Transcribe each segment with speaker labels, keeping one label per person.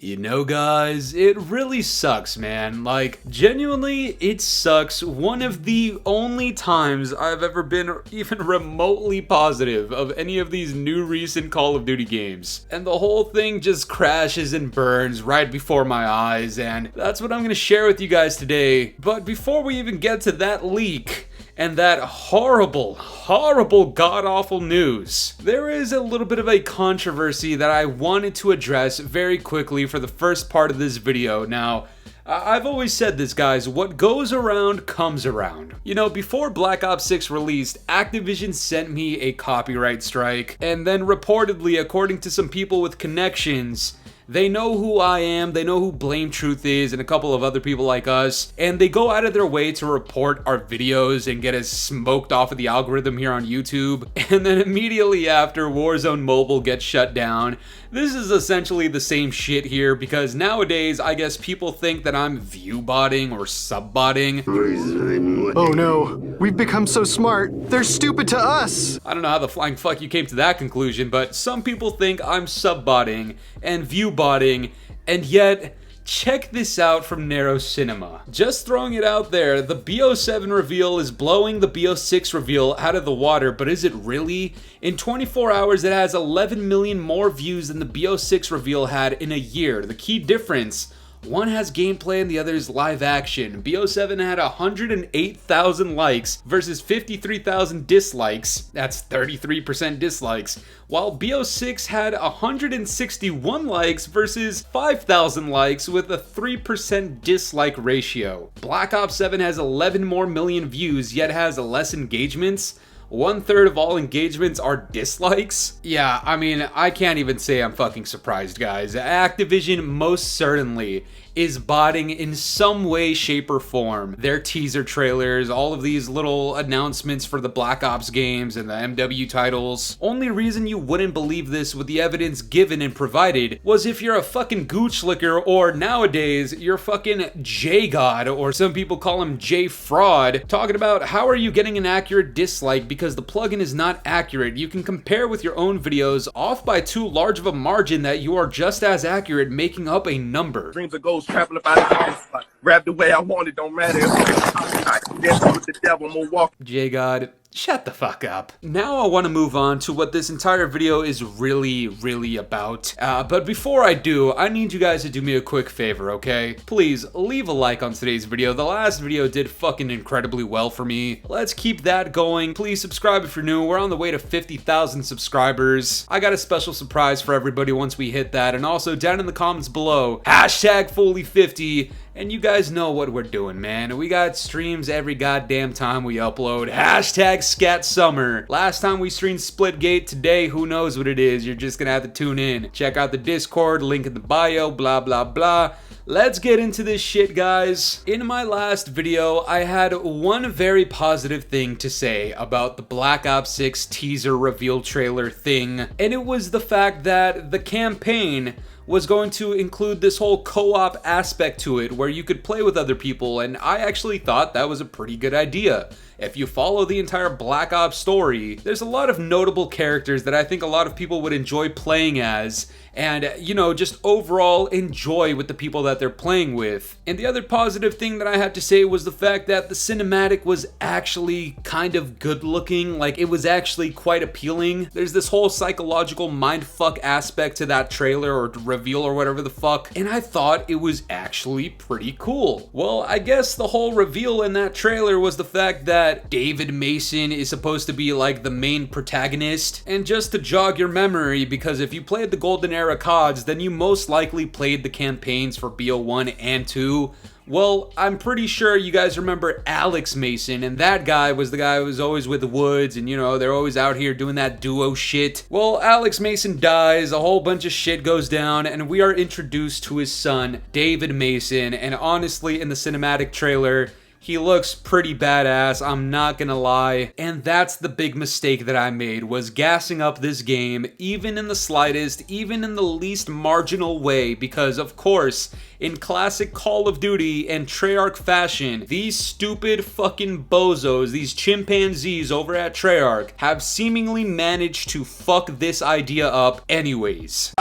Speaker 1: You know, guys, it really sucks, man. Like, genuinely, it sucks. One of the only times I've ever been even remotely positive of any of these new recent Call of Duty games. And the whole thing just crashes and burns right before my eyes, and that's what I'm gonna share with you guys today. But before we even get to that leak, and that horrible, god-awful news, there is a little bit of a controversy that I wanted to address very quickly for the first part of this video. Now, I've always said this, guys, what goes around comes around. You know, before Black Ops 6 released, Activision sent me a copyright strike, and then reportedly, according to some people with connections, they know who I am, they know who Blame Truth is, and a couple of other people like us, and they go out of their way to report our videos and get us smoked off of the algorithm here on YouTube. And then immediately after, Warzone Mobile gets shut down. This is essentially the same shit here, because nowadays, I guess people think that I'm view-botting or sub-botting.
Speaker 2: Oh no, we've become so smart, they're stupid to us!
Speaker 1: I don't know how the flying fuck you came to that conclusion, but some people think I'm sub-botting and view-botting, and yet, check this out from Narrow Cinema. Just throwing it out there, the BO7 reveal is blowing the BO6 reveal out of the water, but is it really? In 24 hours, it has 11 million more views than the BO6 reveal had in a year. The key difference: one has gameplay and the other is live action. BO7 had 108,000 likes versus 53,000 dislikes. That's 33% dislikes. While BO6 had 161 likes versus 5,000 likes with a 3% dislike ratio. Black Ops 7 has 11 more million views yet has less engagements. 1/3 of all engagements are dislikes? Yeah, I mean, I can't even say I'm fucking surprised, guys. Activision most certainly is botting in some way, shape, or form. Their teaser trailers, all of these little announcements for the Black Ops games and the MW titles. Only reason you wouldn't believe this with the evidence given and provided was if you're a fucking gooch licker, or nowadays, you're fucking J-God, or some people call him J-Fraud, talking about how are you getting an accurate dislike because the plugin is not accurate. You can compare with your own videos off by too large of a margin that you are just as accurate, making up a number.
Speaker 3: Dreams of ghosts traveling about grab the way I want it, don't matter. I dance with the devil, I'm gonna walk.
Speaker 1: J-God, shut the fuck up. Now I want to move on to what this entire video is really about. But before I do, I need you guys to do me a quick favor, okay? Please, leave a like on today's video. The last video did fucking incredibly well for me. Let's keep that going. Please subscribe if you're new. We're on the way to 50,000 subscribers. I got a special surprise for everybody once we hit that. And also, down in the comments below, hashtag Fooly50. And you guys know what we're doing, man. We got streams every goddamn time we upload. Hashtag Scat Summer. Last time we streamed Splitgate. Today, who knows what it is. You're just gonna have to tune in. Check out the Discord, link in the bio, blah, blah, blah. Let's get into this shit, guys. In my last video, I had one very positive thing to say about the Black Ops 6 teaser reveal trailer thing, and it was the fact that the campaign was going to include this whole co-op aspect to it where you could play with other people, and I actually thought that was a pretty good idea. If you follow the entire Black Ops story, there's a lot of notable characters that I think a lot of people would enjoy playing as, and, you know, just overall enjoy with the people that they're playing with. And the other positive thing that I had to say was the fact that the cinematic was actually kind of good looking, like it was actually quite appealing. There's this whole psychological mindfuck aspect to that trailer or reveal or whatever the fuck, and I thought it was actually pretty cool. Well, I guess the whole reveal in that trailer was the fact that David Mason is supposed to be like the main protagonist. And just to jog your memory, because if you played the Golden Era CODs, then you most likely played the campaigns for BO1 and 2. Well, I'm pretty sure you guys remember Alex Mason, and that guy was the guy who was always with the Woods, and you know, they're always out here doing that duo shit. Well, Alex Mason dies, a whole bunch of shit goes down, and we are introduced to his son, David Mason, and honestly, in the cinematic trailer, he looks pretty badass, I'm not gonna lie. And that's the big mistake that I made, was gassing up this game, even in the slightest, even in the least marginal way, because of course, in classic Call of Duty and Treyarch fashion, these stupid fucking bozos, these chimpanzees over at Treyarch, have seemingly managed to fuck this idea up anyways.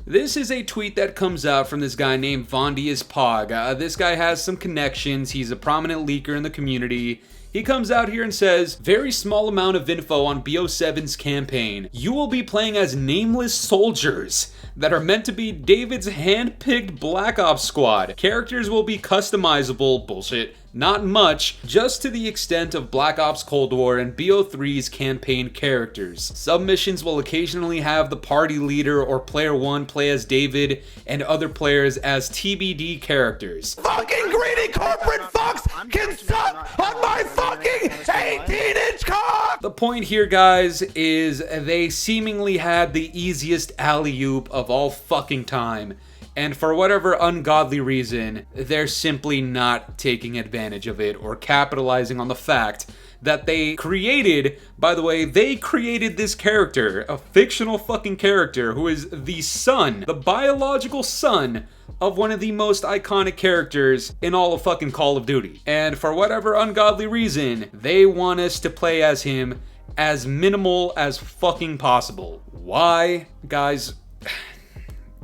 Speaker 1: This is a tweet that comes out from this guy named Vondius Pog. This guy has some connections. He's a prominent leaker in the community. He comes out here and says, very small amount of info on BO7's campaign. You will be playing as nameless soldiers that are meant to be David's hand-picked Black Ops squad. Characters will be customizable, bullshit, not much, just to the extent of Black Ops Cold War and BO3's campaign characters. Submissions will occasionally have the party leader or player 1 play as David and other players as TBD characters.
Speaker 4: Fucking greedy corporate fucks can suck on my fucking 18-inch cock!
Speaker 1: The point here, guys, is they seemingly had the easiest alley-oop of all fucking time. And for whatever ungodly reason, they're simply not taking advantage of it or capitalizing on the fact that they created, by the way, they created this character, a fictional fucking character who is the son, the biological son of one of the most iconic characters in all of fucking Call of Duty. And for whatever ungodly reason, they want us to play as him as minimal as fucking possible. Why? Guys,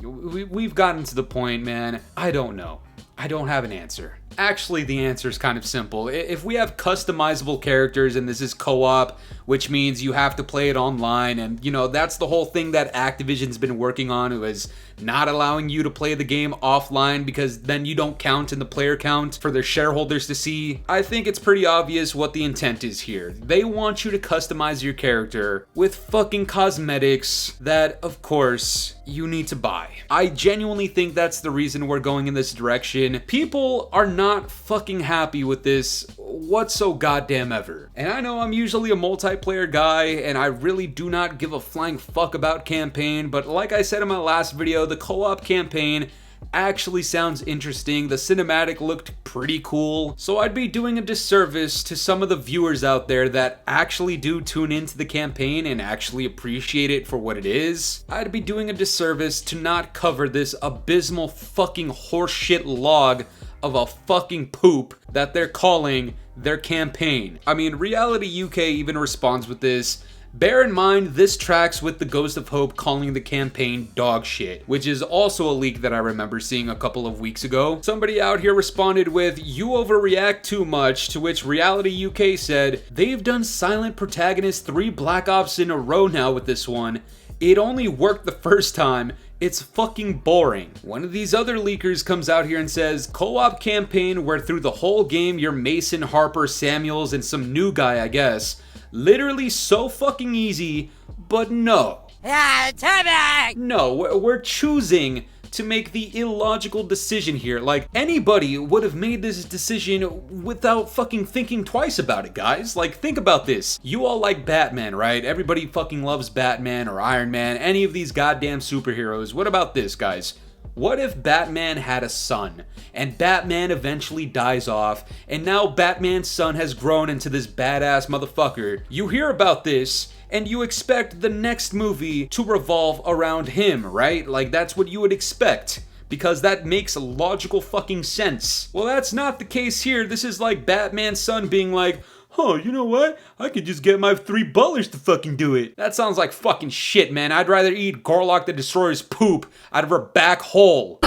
Speaker 1: we've gotten to the point, man, I don't know. I don't have an answer. Actually, the answer is kind of simple. If we have customizable characters and this is co-op, which means you have to play it online, and you know, that's the whole thing that Activision's been working on, is not allowing you to play the game offline because then you don't count in the player count for their shareholders to see. I think it's pretty obvious what the intent is here. They want you to customize your character with fucking cosmetics that, of course, you need to buy. I genuinely think that's the reason we're going in this direction. People are not fucking happy with this whatso goddamn ever. And I know I'm usually a multiplayer guy and I really do not give a flying fuck about campaign, but like I said in my last video, the co-op campaign actually sounds interesting. The cinematic looked pretty cool. So I'd be doing a disservice to some of the viewers out there that actually do tune into the campaign and actually appreciate it for what it is. I'd be doing a disservice to not cover this abysmal fucking horseshit log of a fucking poop that they're calling their campaign. I mean, Reality UK even responds with this. Bear in mind, this tracks with the Ghost of Hope calling the campaign dog shit, which is also a leak that I remember seeing a couple of weeks ago. Somebody out here responded with, you overreact too much, to which Reality UK said, they've done silent protagonist 3 Black Ops in a row now with this one. It only worked the first time. It's fucking boring. One of these other leakers comes out here and says, co-op campaign where through the whole game you're Mason, Harper, Samuels, and some new guy, I guess. Literally so fucking easy, but no. No, we're choosing to make the illogical decision here. Like, anybody would have made this decision without fucking thinking twice about it, guys. Like, think about this. You all like Batman, right? Everybody fucking loves Batman or Iron Man, any of these goddamn superheroes. What about this, guys? What if Batman had a son, and Batman eventually dies off, and now Batman's son has grown into this badass motherfucker? You hear about this, and you expect the next movie to revolve around him, right? Like, that's what you would expect, because that makes logical fucking sense. Well, that's not the case here. This is like Batman's son being like, oh, you know what? I could just get my 3 butlers to fucking do it. That sounds like fucking shit, man. I'd rather eat Gorlock the Destroyer's poop out of her back hole.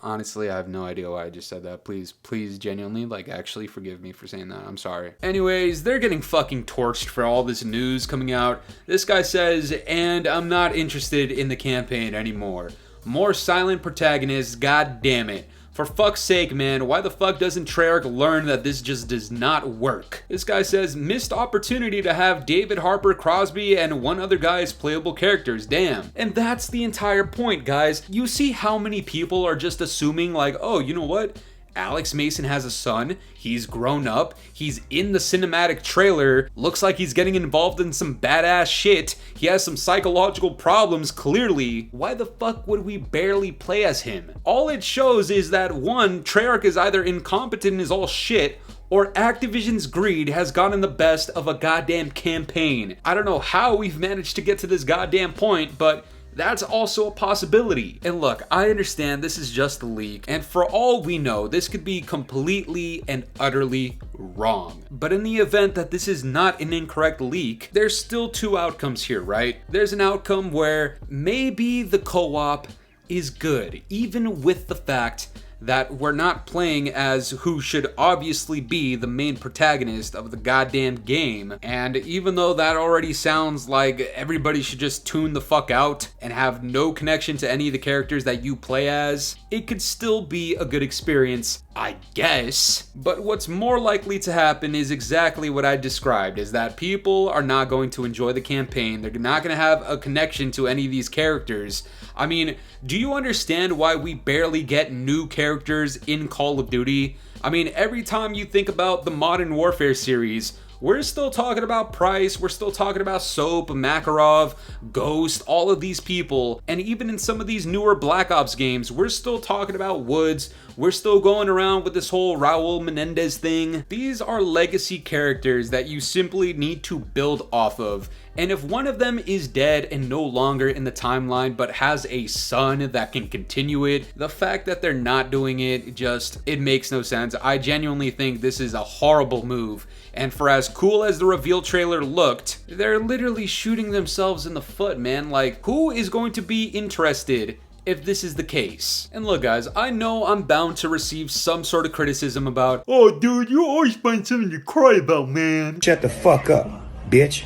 Speaker 1: Honestly, I have no idea why I just said that. Please, genuinely, like, actually forgive me for saying that. I'm sorry. Anyways, they're getting fucking torched for all this news coming out. This guy says, and I'm not interested in the campaign anymore. More silent protagonists, god damn it. For fuck's sake, man, why the fuck doesn't Treyarch learn that this just does not work? This guy says, missed opportunity to have David, Harper, Crosby, and one other guy as playable characters, damn. And that's the entire point, guys. You see how many people are just assuming like, oh, you know what? Alex Mason has a son, he's grown up, he's in the cinematic trailer, looks like he's getting involved in some badass shit, he has some psychological problems clearly. Why the fuck would we barely play as him? All it shows is that one, Treyarch is either incompetent as all shit, or Activision's greed has gotten the best of a goddamn campaign. I don't know how we've managed to get to this goddamn point, but That's also a possibility. And look, I understand this is just a leak, and for all we know, this could be completely and utterly wrong. But in the event that this is not an incorrect leak, there's still two outcomes here, right? There's an outcome where maybe the co-op is good, even with the fact that we're not playing as who should obviously be the main protagonist of the goddamn game. And even though that already sounds like everybody should just tune the fuck out and have no connection to any of the characters that you play as, it could still be a good experience, I guess. But what's more likely to happen is exactly what I described, is that people are not going to enjoy the campaign. They're not going to have a connection to any of these characters. I mean, do you understand why we barely get new characters in Call of Duty? I mean, every time you think about the Modern Warfare series, we're still talking about Price, we're still talking about Soap, Makarov, Ghost, all of these people. And even in some of these newer Black Ops games, we're still talking about Woods. We're still going around with this whole Raul Menendez thing. These are legacy characters that you simply need to build off of. And if one of them is dead and no longer in the timeline but has a son that can continue it, the fact that they're not doing it, it makes no sense. I genuinely think this is a horrible move. And for as cool as the reveal trailer looked, they're literally shooting themselves in the foot, man. Like, who is going to be interested if this is the case? And look guys, I know I'm bound to receive some sort of criticism about, oh dude, you always find something to cry about, man.
Speaker 5: Shut the fuck up, bitch.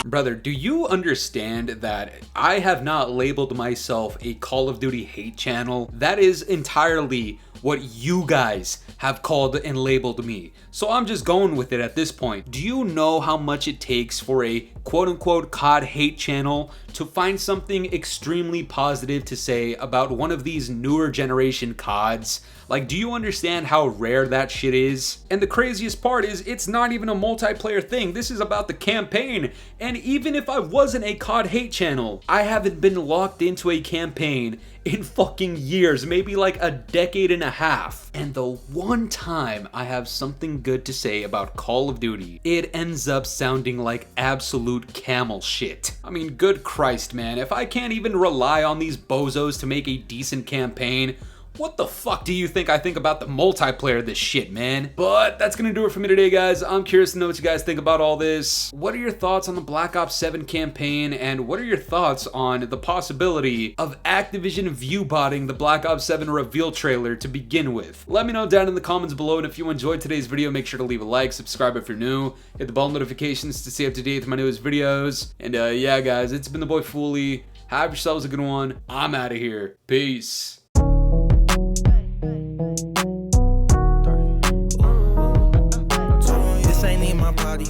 Speaker 1: Brother, do you understand that I have not labeled myself a Call of Duty hate channel? That is entirely what you guys have called and labeled me. So I'm just going with it at this point. Do you know how much it takes for a quote-unquote COD hate channel to find something extremely positive to say about one of these newer generation CODs? Like, do you understand how rare that shit is? And the craziest part is, it's not even a multiplayer thing. This is about the campaign. And even if I wasn't a COD hate channel, I haven't been locked into a campaign in fucking years, maybe like a decade and a half. And the one time I have something good to say about Call of Duty, it ends up sounding like absolute camel shit. I mean, good Christ, man. If I can't even rely on these bozos to make a decent campaign, what the fuck do you think I think about the multiplayer of this shit, man? But that's gonna do it for me today, guys. I'm curious to know what you guys think about all this. What are your thoughts on the Black Ops 7 campaign? And what are your thoughts on the possibility of Activision view-botting the Black Ops 7 reveal trailer to begin with? Let me know down in the comments below, and if you enjoyed today's video, make sure to leave a like, subscribe if you're new, hit the bell notifications to stay up to date with my newest videos. And yeah, guys, it's been the boy Fooly. Have yourselves a good one. I'm out of here. Peace.
Speaker 6: This ain't in my body.